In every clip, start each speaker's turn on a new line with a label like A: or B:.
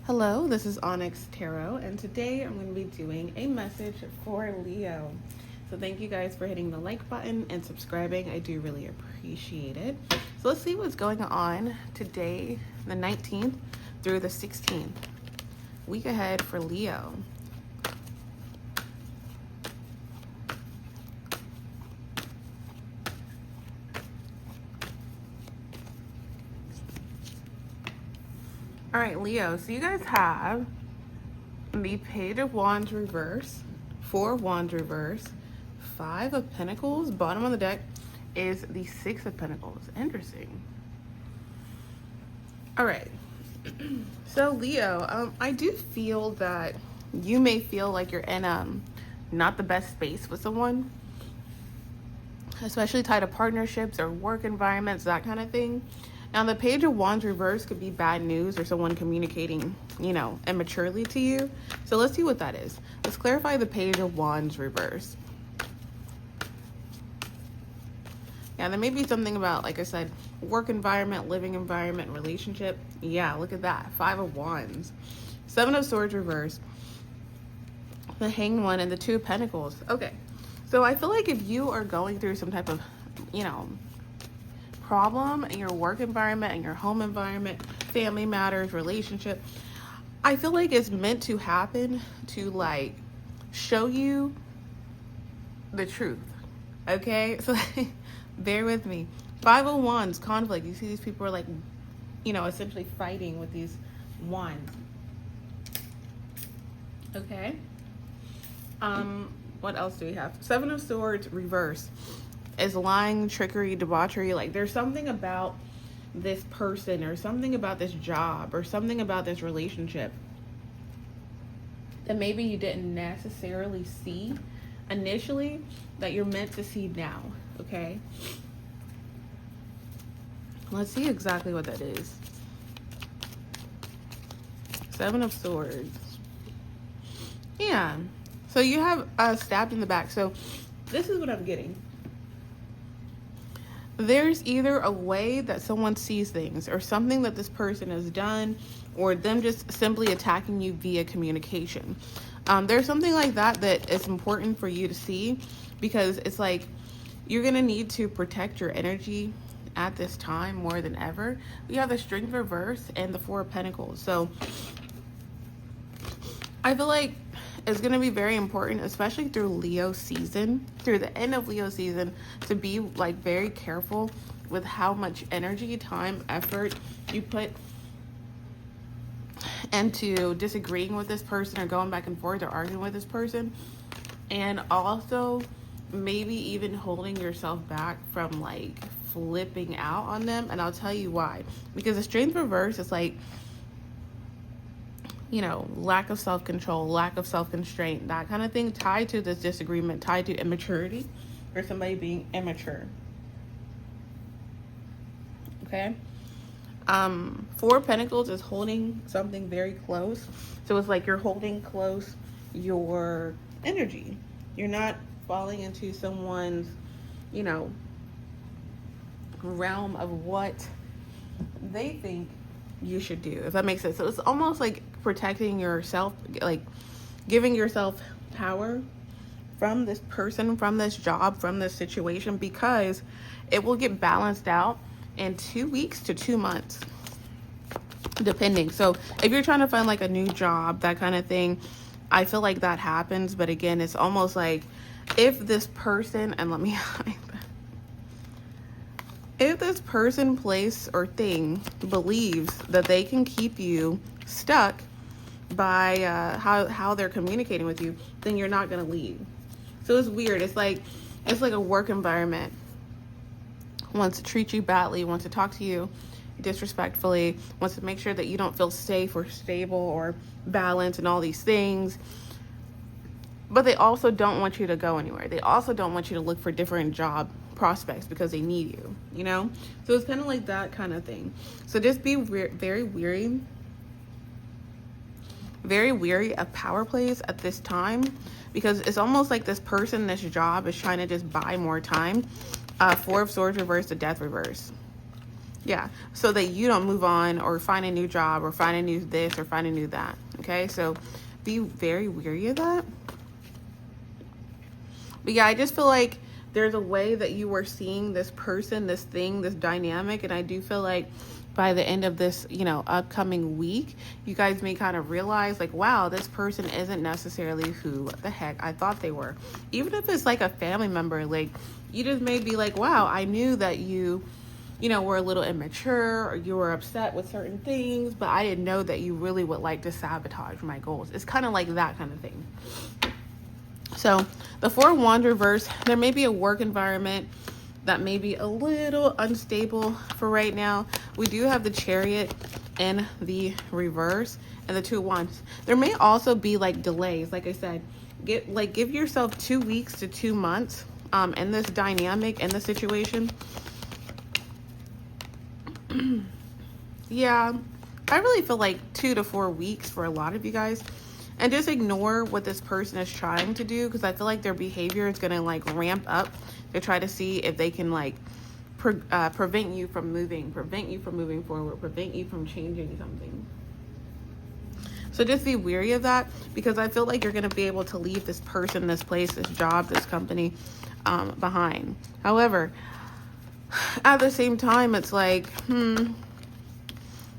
A: Hello, this is Onyx Tarot, and today I'm going to be doing a message for Leo. So thank you guys for hitting the like button and subscribing. I do really appreciate it. So let's see what's going on today, the 19th through the 16th. Week ahead for Leo. All right, Leo, so you guys have the Page of Wands reverse, 4 of Wands reverse, 5 of Pentacles. Bottom of the deck is the 6 of Pentacles. Interesting. All right. So Leo, I do feel that you may feel like you're in not the best space with someone, especially tied to partnerships or work environments, that kind of thing. Now, the Page of Wands reverse could be bad news or someone communicating, immaturely to you. So let's see what that is. Let's clarify the Page of Wands reverse. Yeah, there may be something about, like I said, work environment, living environment, relationship. Yeah, look at that. 5 of Wands. 7 of Swords reverse. The Hanged One and the 2 of Pentacles. Okay. So I feel like if you are going through some type of, problem in your work environment, in your home environment, family matters, relationship, I feel like it's meant to happen to like show you the truth. Okay, so bear with me. 5 of Wands, conflict. You see these people are like, essentially fighting with these wands. Okay. What else do we have? 7 of Swords reverse is lying, trickery, debauchery. Like there's something about this person or something about this job or something about this relationship that maybe you didn't necessarily see initially that you're meant to see now. Okay, let's see exactly what that is. 7 of Swords. Yeah, so you have stabbed in the back. So this is what I'm getting. There's either a way that someone sees things or something that this person has done or them just simply attacking you via communication. There's something like that that is important for you to see, because it's like you're going to need to protect your energy at this time more than ever. We have the Strength reverse and the 4 of Pentacles. So I feel like it's going to be very important, especially through Leo season, through the end of Leo season, to be like very careful with how much energy, time, effort you put into disagreeing with this person or going back and forth or arguing with this person. And also maybe even holding yourself back from like flipping out on them. And I'll tell you why. Because the Strength reverse is like, lack of self-control, lack of self-constraint, that kind of thing, tied to this disagreement, tied to immaturity or somebody being immature. Okay. 4 of Pentacles is holding something very close. So it's like you're holding close your energy. You're not falling into someone's, realm of what they think you should do, if that makes sense. So it's almost like protecting yourself, like giving yourself power from this person, from this job, from this situation, because it will get balanced out in 2 weeks to 2 months, depending. So if you're trying to find like a new job, that kind of thing, I feel like that happens. But again, it's almost like if this person, and let me hide that. If this person, place, or thing believes that they can keep you stuck by how they're communicating with you, then you're not going to leave. So it's weird. It's like a work environment wants to treat you badly, wants to talk to you disrespectfully, wants to make sure that you don't feel safe or stable or balanced and all these things. But they also don't want you to go anywhere. They also don't want you to look for different job prospects because they need you, So it's kind of like that kind of thing. So just be very wary of power plays at this time, because it's almost like this person, this job is trying to just buy more time. 4 of Swords reverse, the Death reverse. Yeah, so that you don't move on or find a new job or find a new this or find a new that. Okay, so be very wary of that. But yeah, I just feel like there's a way that you are seeing this person, this thing, this dynamic, and I do feel like by the end of this, you know, upcoming week, you guys may kind of realize like, wow, this person isn't necessarily who the heck I thought they were. Even if it's like a family member, like you just may be like, wow, I knew that you know, were a little immature or you were upset with certain things, but I didn't know that you really would like to sabotage my goals. It's kind of like that kind of thing. So the Four of Wands reverse, there may be a work environment that may be a little unstable for right now. We do have the Chariot in the reverse and the Two of Wands. There may also be like delays. Like I said, give yourself 2 weeks to 2 months in this dynamic, in the situation. Yeah, I really feel like 2 to 4 weeks for a lot of you guys. And just ignore what this person is trying to do, because I feel like their behavior is going to like ramp up to try to see if they can like prevent you from moving, prevent you from moving forward, prevent you from changing something. So just be wary of that, because I feel like you're going to be able to leave this person, this place, this job, this company behind. However, at the same time, it's like,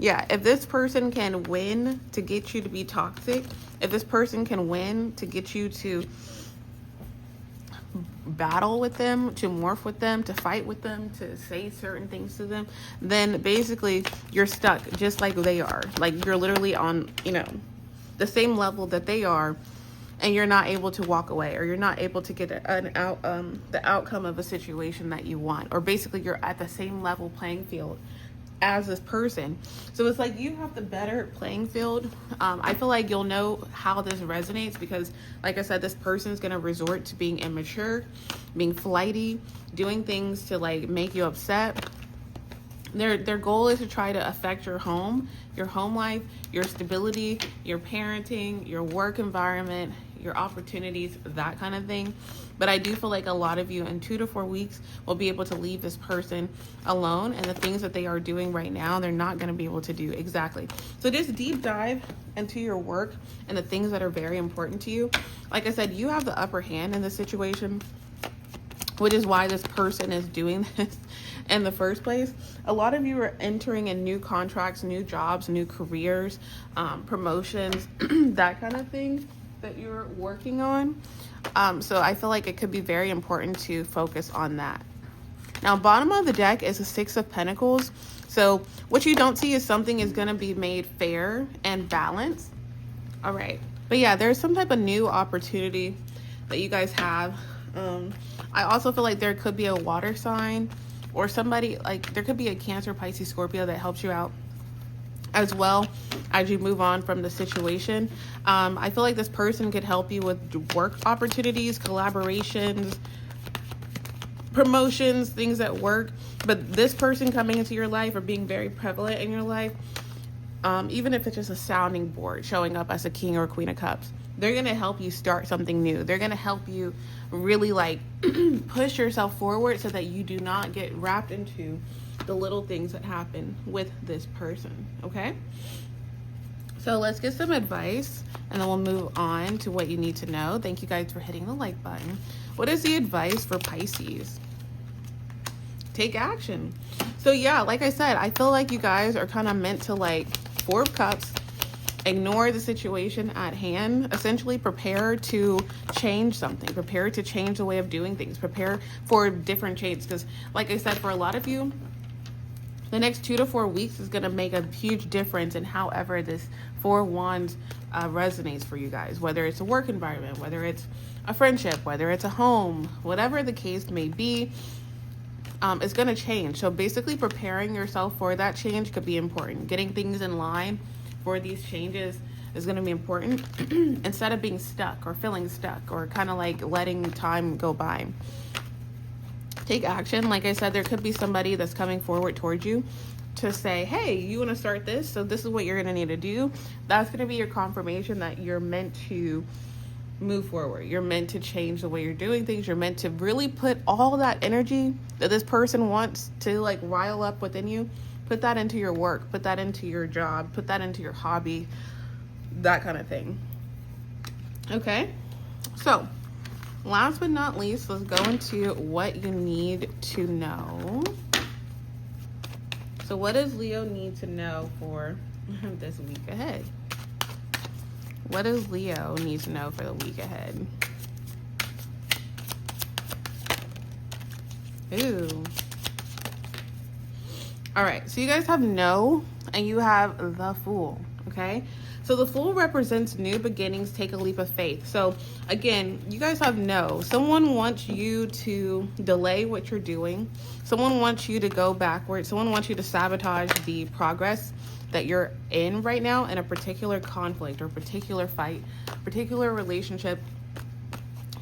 A: yeah, if this person can win to get you to be toxic, if this person can win to get you to battle with them, to morph with them, to fight with them, to say certain things to them, then basically you're stuck just like they are. Like you're literally on, you know, the same level that they are, and you're not able to walk away, or you're not able to get the outcome of a situation that you want, or basically you're at the same level playing field as this person. So it's like you have the better playing field. I feel like you'll know how this resonates, because like I said, this person is going to resort to being immature, being flighty, doing things to like make you upset. Their goal is to try to affect your home life, your stability, your parenting, your work environment, your opportunities, that kind of thing. But I do feel like a lot of you in 2 to 4 weeks will be able to leave this person alone, and the things that they are doing right now, they're not going to be able to do. Exactly. So just deep dive into your work and the things that are very important to you. Like I said, you have the upper hand in this situation, which is why this person is doing this in the first place. A lot of you are entering in new contracts, new jobs, new careers, promotions, that kind of thing that you're working on. So I feel like it could be very important to focus on that. Now, bottom of the deck is a Six of Pentacles. So what you don't see is something is going to be made fair and balanced. All right. But yeah, there's some type of new opportunity that you guys have. I also feel like there could be a water sign, or somebody, like there could be a Cancer, Pisces, Scorpio that helps you out as well as you move on from the situation. I feel like this person could help you with work opportunities, collaborations, promotions, things at work. But this person coming into your life or being very prevalent in your life, even if it's just a sounding board, showing up as a King or Queen of Cups, they're going to help you start something new. They're going to help you really like push yourself forward so that you do not get wrapped into the little things that happen with this person. Okay, so let's get some advice and then we'll move on to what you need to know. Thank you guys for hitting the like button. What is the advice for Pisces? Take action. So yeah, like I said, I feel like you guys are kind of meant to like Four of Cups, ignore the situation at hand, essentially prepare to change something, prepare to change the way of doing things, prepare for different changes. Because like I said, for a lot of you, the next 2 to 4 weeks is going to make a huge difference in however this Four of Wands resonates for you guys, whether it's a work environment, whether it's a friendship, whether it's a home, whatever the case may be. It's going to change. So basically preparing yourself for that change could be important. Getting things in line for these changes is going to be important instead of being stuck or feeling stuck or kind of like letting time go by. Take action. Like I said, there could be somebody that's coming forward towards you to say, hey, you want to start this? So this is what you're going to need to do. That's going to be your confirmation that you're meant to move forward. You're meant to change the way you're doing things. You're meant to really put all that energy that this person wants to like rile up within you. Put that into your work, put that into your job, put that into your hobby, that kind of thing. Okay, so last but not least, let's go into what you need to know. So what does Leo need to know for this week ahead? What does Leo need to know for the week ahead? Ooh. All right, so you guys have no, and you have the Fool, okay? So the Fool represents new beginnings, take a leap of faith. So again, you guys have no. Someone wants you to delay what you're doing. Someone wants you to go backwards. Someone wants you to sabotage the progress that you're in right now in a particular conflict or particular fight, particular relationship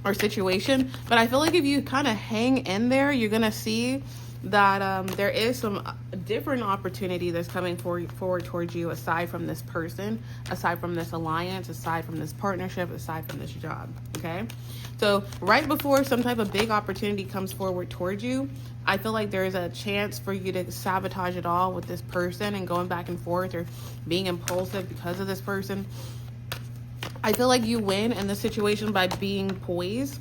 A: or situation. But I feel like if you kind of hang in there, you're going to see that there is some different opportunity that's coming forward towards you, aside from this person, aside from this alliance, aside from this partnership, aside from this job. Okay, so right before some type of big opportunity comes forward towards you, I feel like there's a chance for you to sabotage it all with this person and going back and forth or being impulsive because of this person. I feel like you win in this situation by being poised,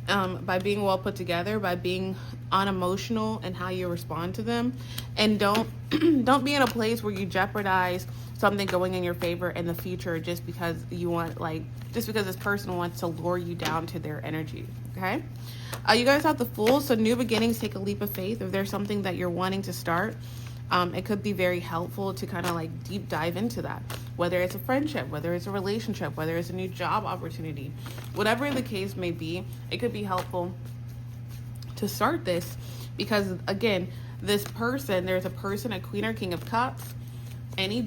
A: by being well put together, by being unemotional in how you respond to them, and don't be in a place where you jeopardize something going in your favor in the future just because you want, like, just because this person wants to lure you down to their energy. Okay, you guys have the Fool. So new beginnings, take a leap of faith. If there's something that you're wanting to start, it could be very helpful to kind of like deep dive into that, whether it's a friendship, whether it's a relationship, whether it's a new job opportunity, whatever the case may be. It could be helpful to start this because, again, this person, there's a person, a Queen or King of Cups, any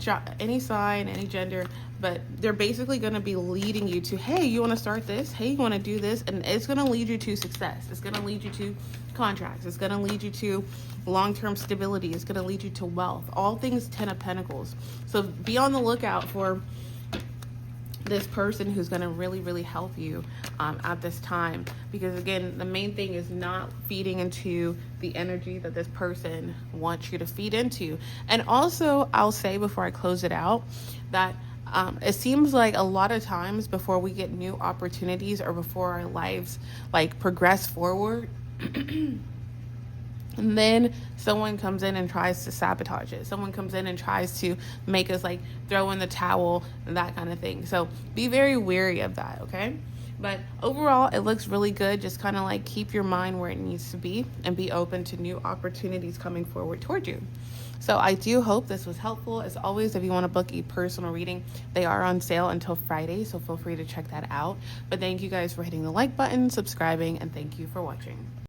A: sign, any gender, but they're basically going to be leading you to, hey, you want to start this? Hey, you want to do this? And it's going to lead you to success. It's going to lead you to contracts. It's going to lead you to long-term stability. It's going to lead you to wealth. All things 10 of Pentacles. So be on the lookout for this person who's going to really, really help you at this time. Because again, the main thing is not feeding into the energy that this person wants you to feed into. And also, I'll say before I close it out that it seems like a lot of times before we get new opportunities or before our lives like progress forward, and then someone comes in and tries to sabotage it. Someone comes in and tries to make us like throw in the towel and that kind of thing. So be very wary of that, okay? But overall, it looks really good. Just kind of like keep your mind where it needs to be and be open to new opportunities coming forward toward you. So I do hope this was helpful. As always, if you want to book a personal reading, they are on sale until Friday, so feel free to check that out. But thank you guys for hitting the like button, subscribing, and thank you for watching.